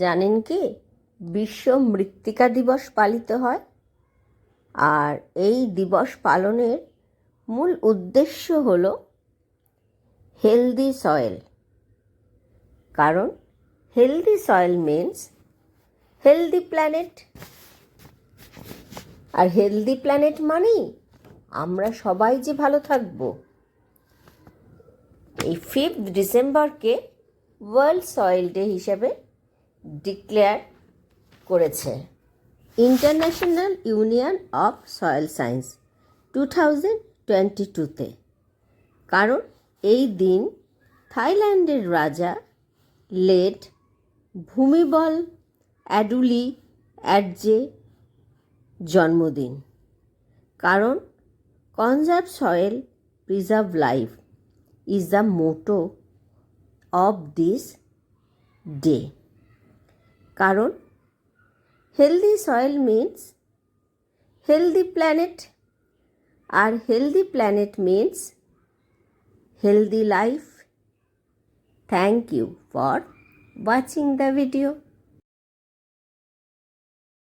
জানেন কি বিশ্ব মৃত্তিকা দিবস পালিত হয়? আর এই দিবস পালনের মূল উদ্দেশ্য হল হেলদি সয়েল। কারণ healthy soil means healthy planet. আর হেলদি প্ল্যানেট মানেই আমরা সবাই যে ভালো থাকব। এই 5th ডিসেম্বরকে ওয়ার্ল্ড সয়েল ডে হিসেবে ডিক্লেয়ার করেছে international union of soil science 2022-তে। কারণ এই দিন থাইল্যান্ডের রাজা লেট ভূমিবল অ্যাডুলি অ্যাডজে জন্মদিন। কারণ conserve soil preserve life is the motto of this day. কারণ healthy soil means healthy planet, আর healthy planet means healthy life. Thank you for watching the video.